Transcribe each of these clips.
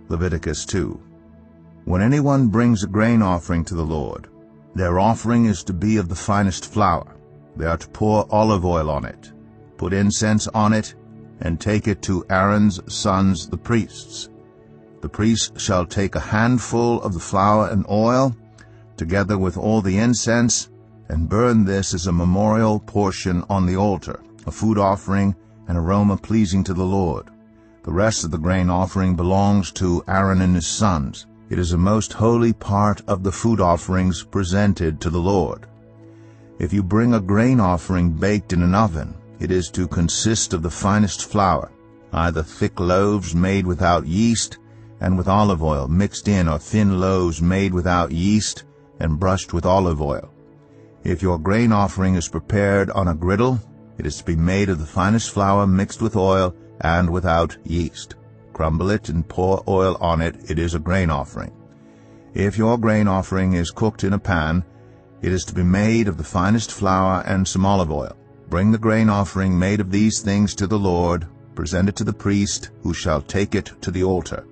Leviticus 2. When anyone brings a grain offering to the Lord, their offering is to be of the finest flour. They are to pour olive oil on it, put incense on it, and take it to Aaron's sons the priests. The priest shall take a handful of the flour and oil, together with all the incense, and burn this as a memorial portion on the altar, a food offering, an aroma pleasing to the Lord. The rest of the grain offering belongs to Aaron and his sons. It is a most holy part of the food offerings presented to the Lord. If you bring a grain offering baked in an oven, it is to consist of the finest flour, either thick loaves made without yeast and with olive oil mixed in, or thin loaves made without yeast and brushed with olive oil. If your grain offering is prepared on a griddle, it is to be made of the finest flour mixed with oil and without yeast. Crumble it and pour oil on it. It is a grain offering. If your grain offering is cooked in a pan, it is to be made of the finest flour and some olive oil. Bring the grain offering made of these things to the Lord. Present it to the priest, who shall take it to the altar.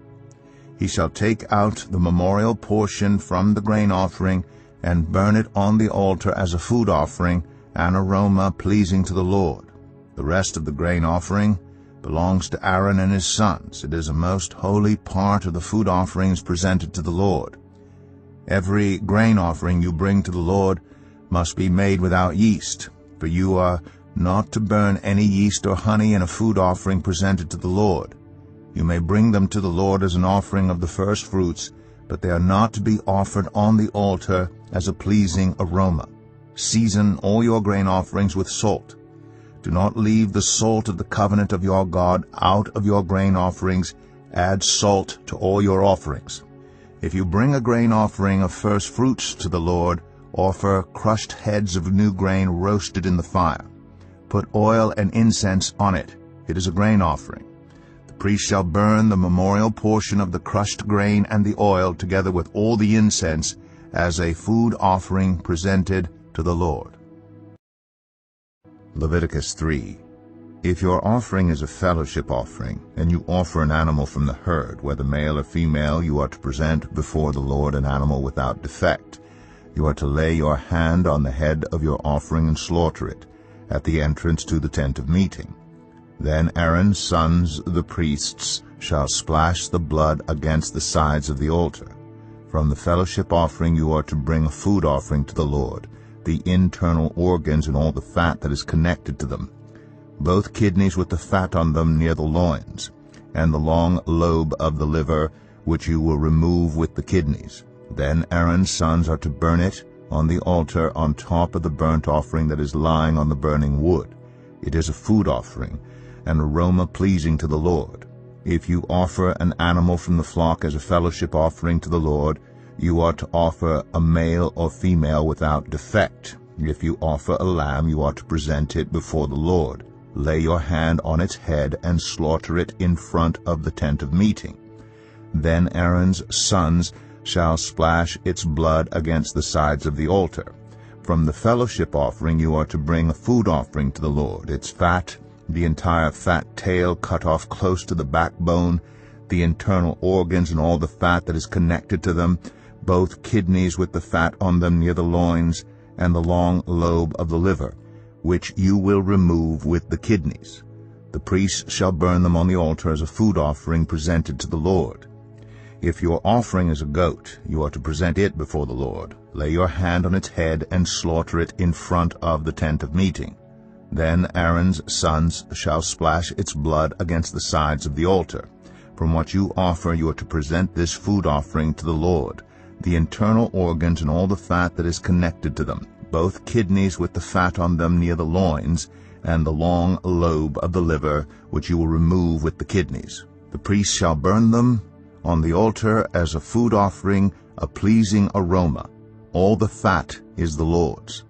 He shall take out the memorial portion from the grain offering and burn it on the altar as a food offering, an aroma pleasing to the Lord. The rest of the grain offering belongs to Aaron and his sons. It is a most holy part of the food offerings presented to the Lord. Every grain offering you bring to the Lord must be made without yeast, for you are not to burn any yeast or honey in a food offering presented to the Lord. You may bring them to the Lord as an offering of the first fruits, but they are not to be offered on the altar as a pleasing aroma. Season all your grain offerings with salt. Do not leave the salt of the covenant of your God out of your grain offerings. Add salt to all your offerings. If you bring a grain offering of first fruits to the Lord, offer crushed heads of new grain roasted in the fire. Put oil and incense on it. It is a grain offering. The priest shall burn the memorial portion of the crushed grain and the oil together with all the incense as a food offering presented to the Lord. Leviticus 3. If your offering is a fellowship offering, and you offer an animal from the herd, whether male or female, you are to present before the Lord an animal without defect. You are to lay your hand on the head of your offering and slaughter it at the entrance to the tent of meeting. Then Aaron's sons, the priests, shall splash the blood against the sides of the altar. From the fellowship offering you are to bring a food offering to the Lord, the internal organs and all the fat that is connected to them, both kidneys with the fat on them near the loins, and the long lobe of the liver, which you will remove with the kidneys. Then Aaron's sons are to burn it on the altar on top of the burnt offering that is lying on the burning wood. It is a food offering, an aroma pleasing to the Lord. If you offer an animal from the flock as a fellowship offering to the Lord, you are to offer a male or female without defect. If you offer a lamb, you are to present it before the Lord. Lay your hand on its head and slaughter it in front of the tent of meeting. Then Aaron's sons shall splash its blood against the sides of the altar. From the fellowship offering you are to bring a food offering to the Lord, its fat, the entire fat tail cut off close to the backbone, the internal organs and all the fat that is connected to them, both kidneys with the fat on them near the loins, and the long lobe of the liver, which you will remove with the kidneys. The priest shall burn them on the altar as a food offering presented to the Lord. If your offering is a goat, you are to present it before the Lord. Lay your hand on its head and slaughter it in front of the tent of meeting. Then Aaron's sons shall splash its blood against the sides of the altar. From what you offer you are to present this food offering to the Lord, the internal organs and all the fat that is connected to them, both kidneys with the fat on them near the loins, and the long lobe of the liver, which you will remove with the kidneys. The priest shall burn them on the altar as a food offering, a pleasing aroma. All the fat is the Lord's.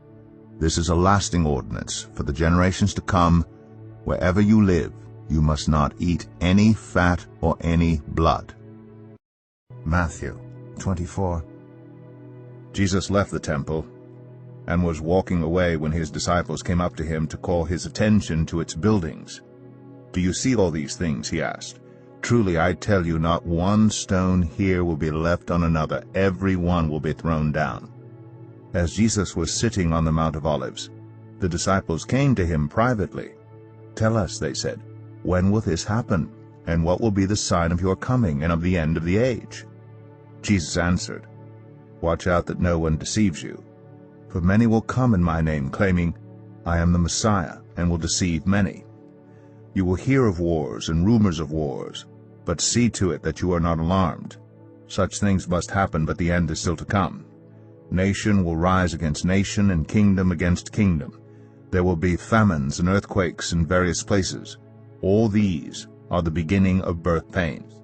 This is a lasting ordinance for the generations to come. Wherever you live, you must not eat any fat or any blood. Mathew 24. Jesus left the temple and was walking away when his disciples came up to him to call his attention to its buildings. "Do you see all these things?" he asked. Truly I tell you, not one stone here will be left on another. Every one will be thrown down." As Jesus was sitting on the Mount of Olives, the disciples came to him privately. "Tell us," they said, "when will this happen? And what will be the sign of your coming and of the end of the age?" Jesus answered, "Watch out that no one deceives you. For many will come in my name, claiming, 'I am the Messiah,' and will deceive many. You will hear of wars and rumors of wars, but see to it that you are not alarmed. Such things must happen, but the end is still to come. Nation will rise against nation, and kingdom against kingdom. There will be famines and earthquakes in various places. All these are the beginning of birth pains.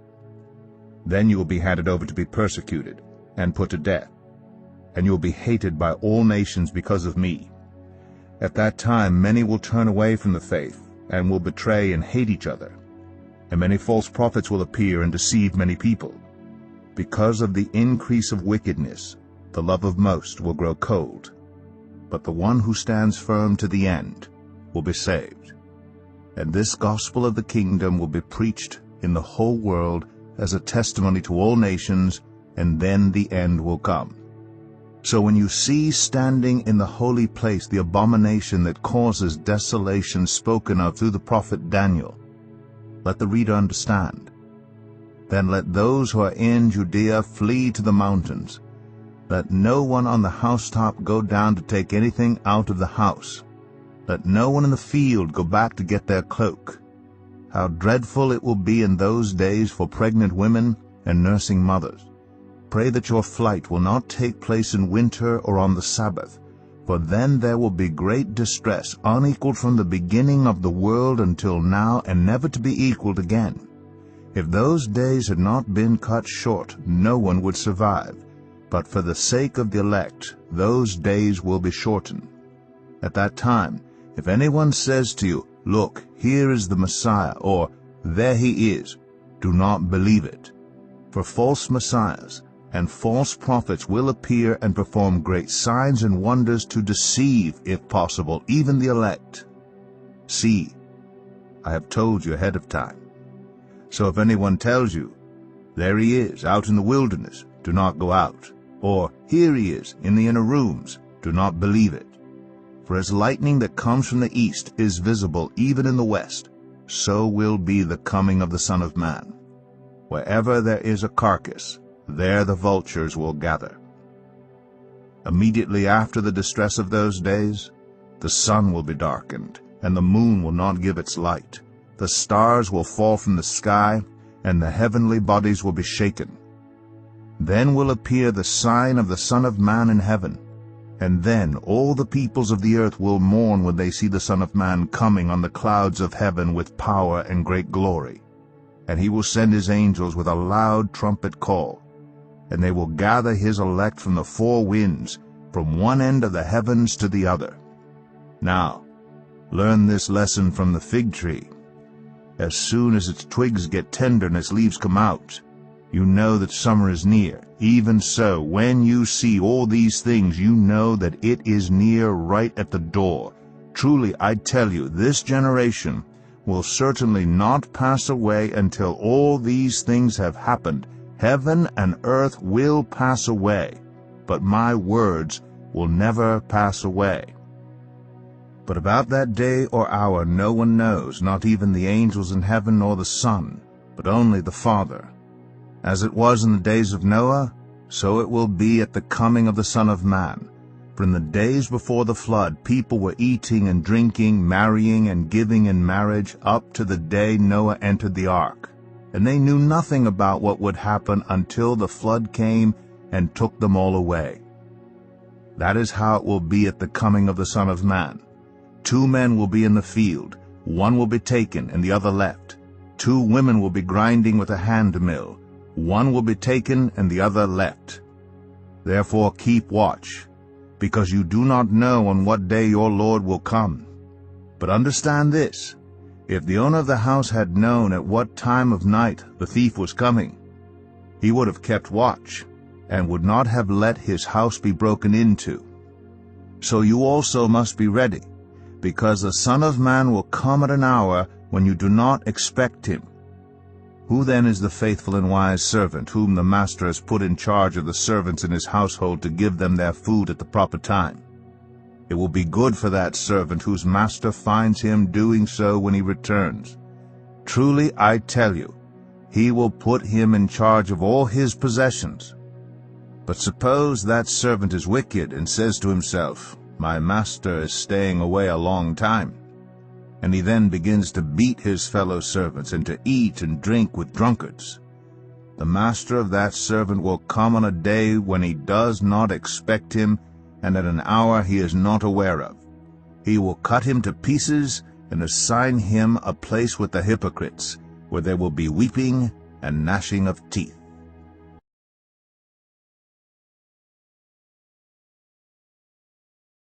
Then you will be handed over to be persecuted and put to death, and you will be hated by all nations because of me. At that time many will turn away from the faith, and will betray and hate each other. And many false prophets will appear and deceive many people. Because of the increase of wickedness, the love of most will grow cold. But the one who stands firm to the end will be saved. And this gospel of the kingdom will be preached in the whole world as a testimony to all nations, and then the end will come. So when you see standing in the holy place the abomination that causes desolation spoken of through the prophet Daniel, let the reader understand. Then let those who are in Judea flee to the mountains. Let no one on the housetop go down to take anything out of the house. Let no one in the field go back to get their cloak. How dreadful it will be in those days for pregnant women and nursing mothers. Pray that your flight will not take place in winter or on the Sabbath, for then there will be great distress, unequaled from the beginning of the world until now, and never to be equaled again. If those days had not been cut short, no one would survive. But for the sake of the elect, those days will be shortened. At that time, if anyone says to you, 'Look, here is the Messiah,' or 'There he is,' do not believe it. For false messiahs and false prophets will appear and perform great signs and wonders to deceive, if possible, even the elect. See, I have told you ahead of time. So if anyone tells you, 'There he is, out in the wilderness,' do not go out. Or, 'Here he is, in the inner rooms,' do not believe it. For as lightning that comes from the east is visible even in the west, so will be the coming of the Son of Man. Wherever there is a carcass, there the vultures will gather. Immediately after the distress of those days, the sun will be darkened, and the moon will not give its light. The stars will fall from the sky, and the heavenly bodies will be shaken. Then will appear the sign of the Son of Man in heaven, and then all the peoples of the earth will mourn when they see the Son of Man coming on the clouds of heaven with power and great glory. And he will send his angels with a loud trumpet call, and they will gather his elect from the four winds, from one end of the heavens to the other. Now, learn this lesson from the fig tree. As soon as its twigs get tender and its leaves come out, you know that summer is near. Even so, when you see all these things, you know that it is near, right at the door. Truly, I tell you, this generation will certainly not pass away until all these things have happened. Heaven and earth will pass away, but my words will never pass away. But about that day or hour no one knows, not even the angels in heaven nor the Son, but only the Father. As it was in the days of Noah, so it will be at the coming of the Son of Man. For in the days before the flood, people were eating and drinking, marrying and giving in marriage, up to the day Noah entered the ark. And they knew nothing about what would happen until the flood came and took them all away. That is how it will be at the coming of the Son of Man. 2 men will be in the field, one will be taken and the other left. 2 women will be grinding with a hand mill, one will be taken and the other left. Therefore keep watch, because you do not know on what day your Lord will come. But understand this, if the owner of the house had known at what time of night the thief was coming, he would have kept watch, and would not have let his house be broken into. So you also must be ready, because the Son of Man will come at an hour when you do not expect him. Who then is the faithful and wise servant, whom the master has put in charge of the servants in his household to give them their food at the proper time? It will be good for that servant whose master finds him doing so when he returns. Truly I tell you, he will put him in charge of all his possessions. But suppose that servant is wicked and says to himself, My master is staying away a long time. And he then begins to beat his fellow servants and to eat and drink with drunkards. The master of that servant will come on a day when he does not expect him, and at an hour he is not aware of. He will cut him to pieces and assign him a place with the hypocrites, where there will be weeping and gnashing of teeth.